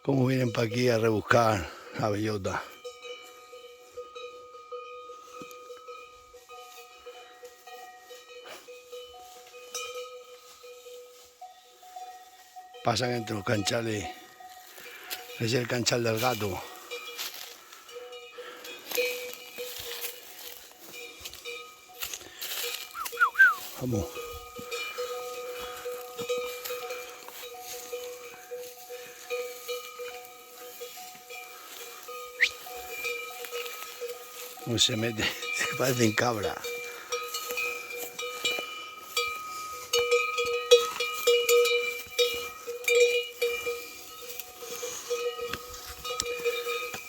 Cómo vienen para aquí a rebuscar la bellota. Pasan entre los canchales. Ese es el canchal del gato. Vamos. Cómo se mete, se parecen cabras.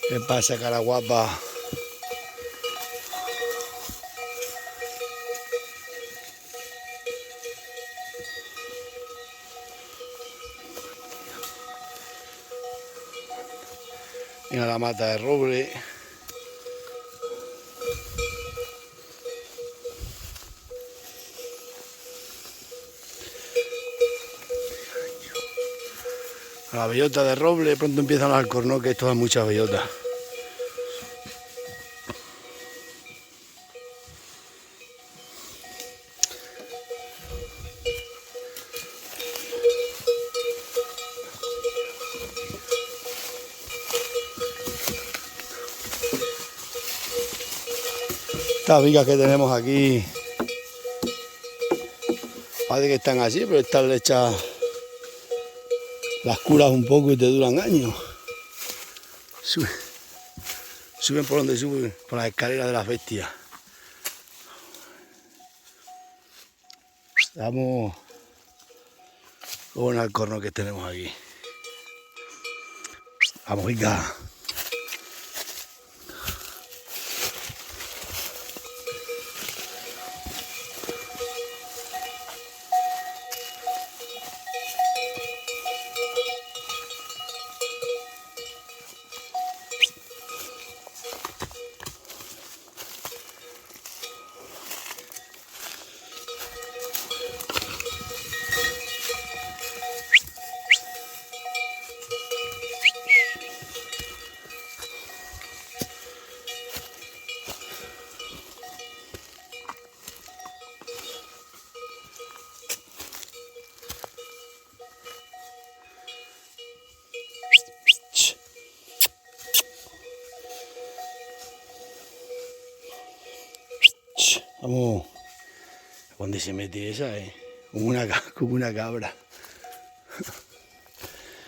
¿Qué pasa, cara guapa? Mira la mata de roble. A la bellota de roble, pronto empiezan los alcornoques, esto da muchas bellotas. Estas vigas que tenemos aquí parece que están así, pero están hechas las curas un poco y te duran años. Suben por donde suben, por las escaleras de las bestias. Vamos con un alcorno que tenemos aquí. Vamos, venga. Vamos. ¿Dónde se mete esa? Como una cabra.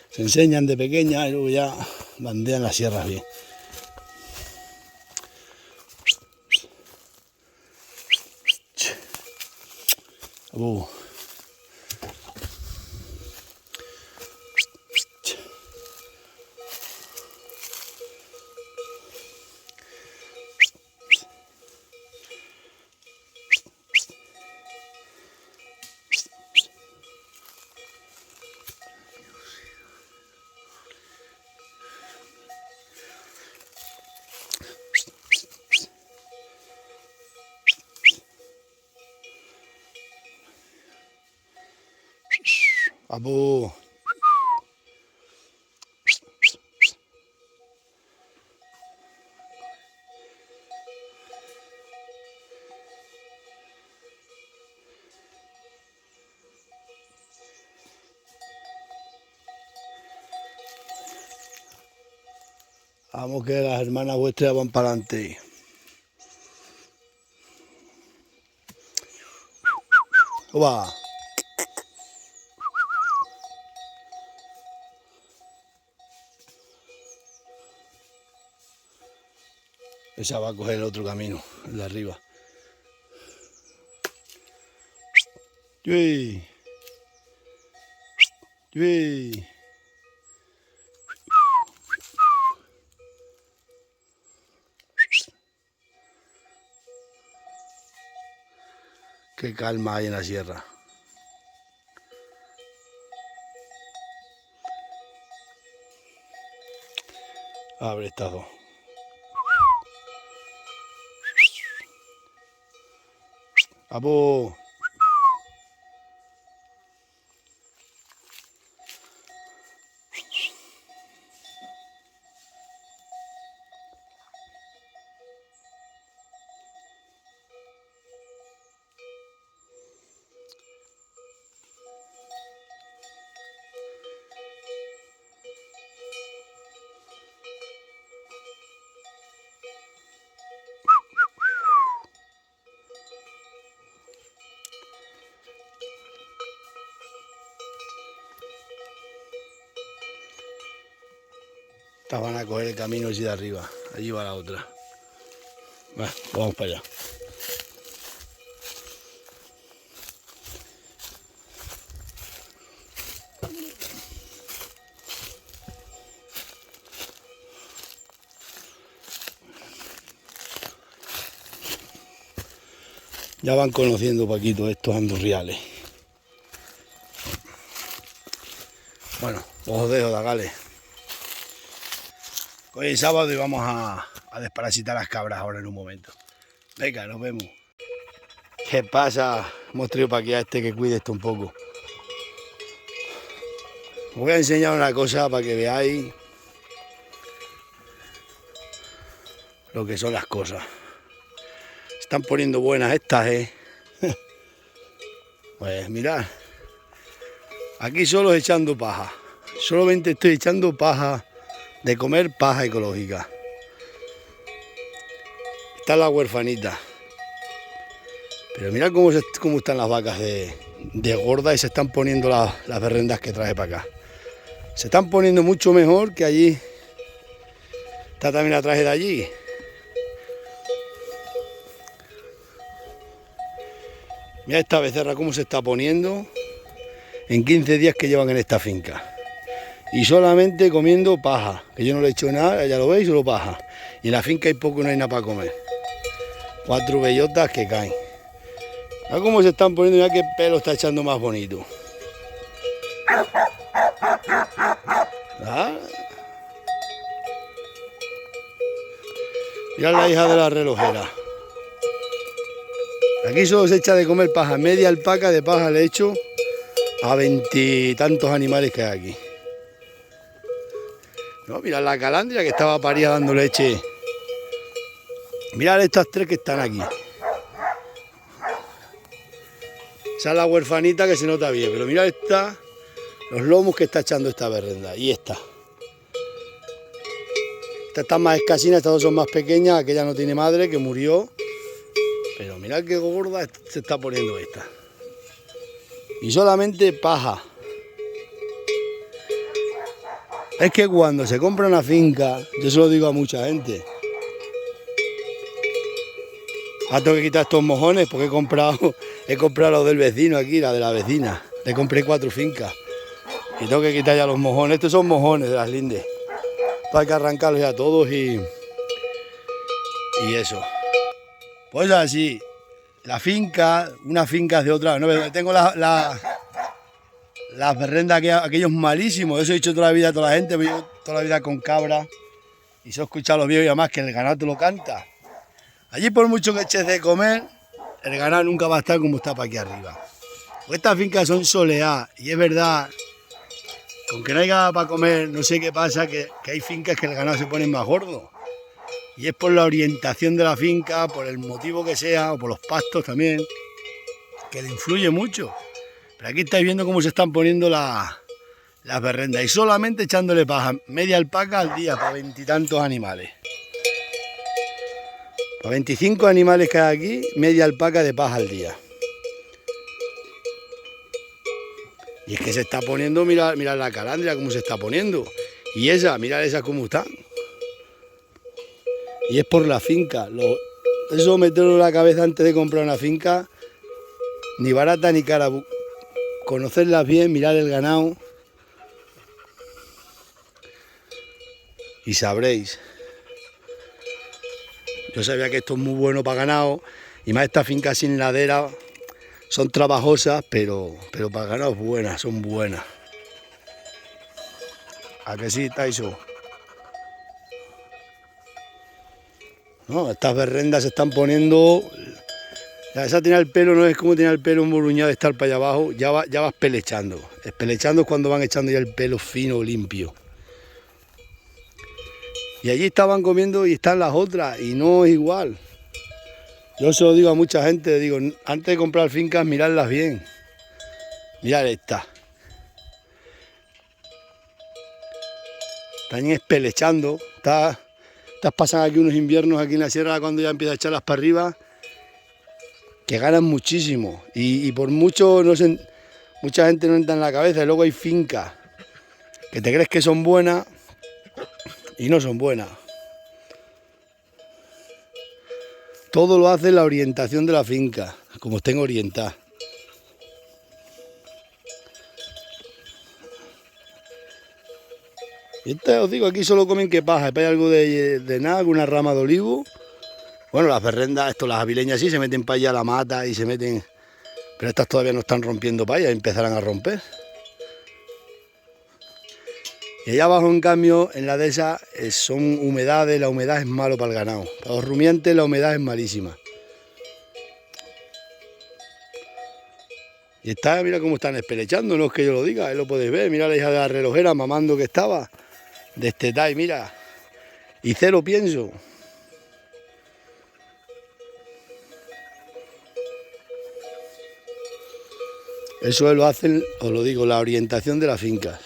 Se enseñan de pequeña y luego ya bandean las sierras bien. Vamos. Vamos. Vamos que las hermanas vuestras van para adelante. ¡Oba! Esa va a coger el otro camino, el de arriba. ¡Yui! ¡Yui! Qué calma hay en la sierra. Abre estas dos. ¡Vamos! Estas van a coger el camino así de arriba. Allí va la otra. Bueno, pues vamos para allá. Ya van conociendo Paquito estos andurriales. Bueno, os dejo, dagales. Hoy es sábado y vamos a desparasitar las cabras ahora en un momento. Venga, nos vemos. ¿Qué pasa? Hemos traído para aquí a este que cuide esto un poco. Os voy a enseñar una cosa para que veáis lo que son las cosas. Están poniendo buenas estas, Pues mirad, aquí solo echando paja. Solamente estoy echando paja de comer, paja ecológica. Está la huerfanita. Pero mirad cómo están las vacas de gordas y se están poniendo las berrendas que traje para acá. Se están poniendo mucho mejor que allí. Esta también la traje de allí. Mira esta becerra cómo se está poniendo en 15 días que llevan en esta finca. Y solamente comiendo paja, que yo no le he hecho nada, ya lo veis, solo paja. Y en la finca hay poco, no hay nada para comer. 4 bellotas que caen. Mira cómo se están poniendo, mira qué pelo está echando más bonito. ¿Ah? Mirad la hija de la relojera. Aquí solo se echa de comer paja, media alpaca de paja le echo a 20 y tantos animales que hay aquí. No, mirad la calandria que estaba parida dando leche. Mirad estas 3 que están aquí. Esa es la huerfanita que se nota bien, pero mirad esta, los lomos que está echando esta berrenda. Y esta. Estas están más escasinas, estas 2 son más pequeñas, aquella no tiene madre, que murió. Pero mirad qué gorda se está poniendo esta. Y solamente paja. Es que cuando se compra una finca, yo se lo digo a mucha gente. Ahora tengo que quitar estos mojones porque he comprado los del vecino aquí, la de la vecina. Le compré 4 fincas. Y tengo que quitar ya los mojones. Estos son mojones de las lindes. Hay que arrancarlos ya todos y eso. Pues así, la finca, una finca de otra. No, tengo las berrendas, aquellos malísimos. Eso he dicho toda la vida a toda la gente. Yo toda la vida con cabra. Y se ha escuchado los viejos y además que el ganado te lo canta. Allí por mucho que eches de comer, el ganado nunca va a estar como está para aquí arriba. Pues estas fincas son soleadas. Y es verdad, con que no haya para comer, no sé qué pasa, que hay fincas que el ganado se pone más gordo. Y es por la orientación de la finca, por el motivo que sea, o por los pastos también, que le influye mucho. Pero aquí estáis viendo cómo se están poniendo las berrendas. Y solamente echándole paja, media alpaca al día, para 20 y tantos animales. Para 25 animales que hay aquí, media alpaca de paja al día. Y es que se está poniendo, mirad la calandria cómo se está poniendo. Y esa, mirad esas cómo están. Y es por la finca. Eso meterlo en la cabeza antes de comprar una finca, ni barata ni cara. Conocerlas bien, mirar el ganado. Y sabréis. Yo sabía que esto es muy bueno para ganado. Y más estas fincas sin ladera son trabajosas, pero para ganado buenas, son buenas. ¿A que sí, Taiso? No, estas berrendas se están poniendo. Esa tiene el pelo, no es como tiene el pelo emboruñado de estar para allá abajo, ya vas pelechando. Espelechando es cuando van echando ya el pelo fino, limpio. Y allí estaban comiendo y están las otras, y no es igual. Yo se lo digo a mucha gente, digo, antes de comprar fincas, miradlas bien. Mirad esta. Están espelechando, estas pasan aquí unos inviernos aquí en la sierra cuando ya empieza a echarlas para arriba, que ganan muchísimo y por mucho no sé, mucha gente no entra en la cabeza. Y luego hay fincas que te crees que son buenas y no son buenas. Todo lo hace la orientación de la finca, como estén orientadas. Y os digo, aquí solo comen que paja, hay algo de nada, alguna rama de olivo. Bueno, las berrendas, las avileñas sí se meten para allá a la mata y se meten, pero estas todavía no están rompiendo para allá, empezarán a romper. Y allá abajo, en cambio, en la de esas son humedades, la humedad es malo para el ganado. Para los rumiantes la humedad es malísima. Y está, mira cómo están espelechando, no es que yo lo diga, ahí lo podéis ver, mira la hija de la relojera mamando que estaba, destetada y mira, y cero pienso. Eso lo hacen, os lo digo, la orientación de las fincas.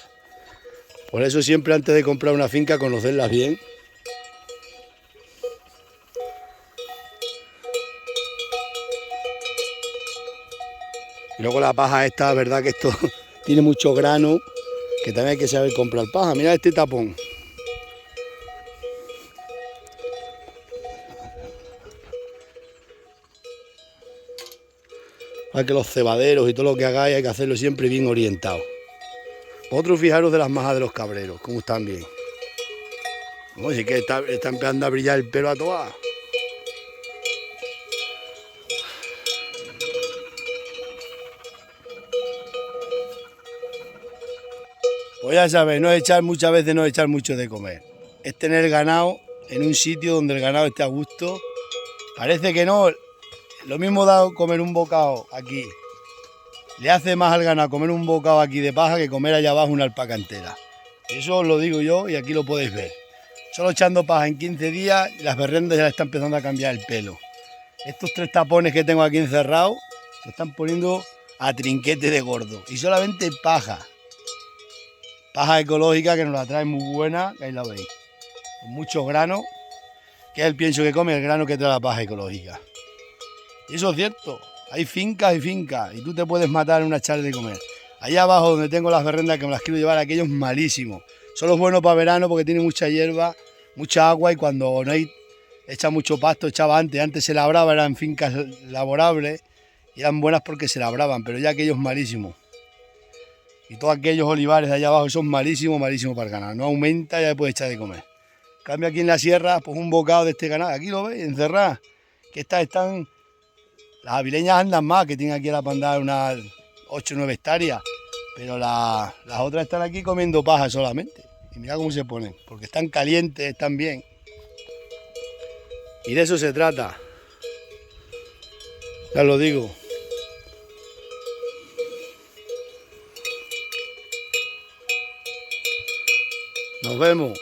Por eso siempre antes de comprar una finca, conocerlas bien. Y luego la paja esta, verdad que esto tiene mucho grano, que también hay que saber comprar paja. Mira este tapón. Para que los cebaderos y todo lo que hagáis hay que hacerlo siempre bien orientado. Vosotros fijaros de las majas de los cabreros, cómo están bien. Oye, sí que está empezando a brillar el pelo a todas. Pues ya sabéis, muchas veces no echar mucho de comer. Es tener ganado en un sitio donde el ganado esté a gusto. Parece que no, lo mismo da comer un bocado aquí. Le hace más al ganado comer un bocado aquí de paja que comer allá abajo una alpaca entera. Eso os lo digo yo y aquí lo podéis ver. Solo echando paja en 15 días las berrendas ya le están empezando a cambiar el pelo. Estos 3 tapones que tengo aquí encerrados se están poniendo a trinquete de gordo. Y solamente paja. Paja ecológica que nos la trae muy buena, que ahí la veis. Con muchos granos, que es el pienso que come, el grano que trae la paja ecológica. Y eso es cierto. Hay fincas y fincas, y tú te puedes matar en una charla de comer. Allá abajo donde tengo las berrendas que me las quiero llevar, aquello es malísimo. Solo es bueno para verano porque tiene mucha hierba, mucha agua y cuando no hay, echa mucho pasto, echaba antes se labraba, eran fincas laborables y eran buenas porque se labraban, pero ya aquello es malísimo. Y todos aquellos olivares de allá abajo son malísimos, malísimos para el ganado. No aumenta y ya le puedes echar de comer. En cambio aquí en la sierra, pues un bocado de este ganado, aquí lo veis, encerradas, que están. Las avileñas andan más, que tienen aquí a la pandada unas 8 o 9 hectáreas, pero las otras están aquí comiendo paja solamente. Y mira cómo se ponen, porque están calientes, están bien. Y de eso se trata. Ya lo digo. Nos vemos.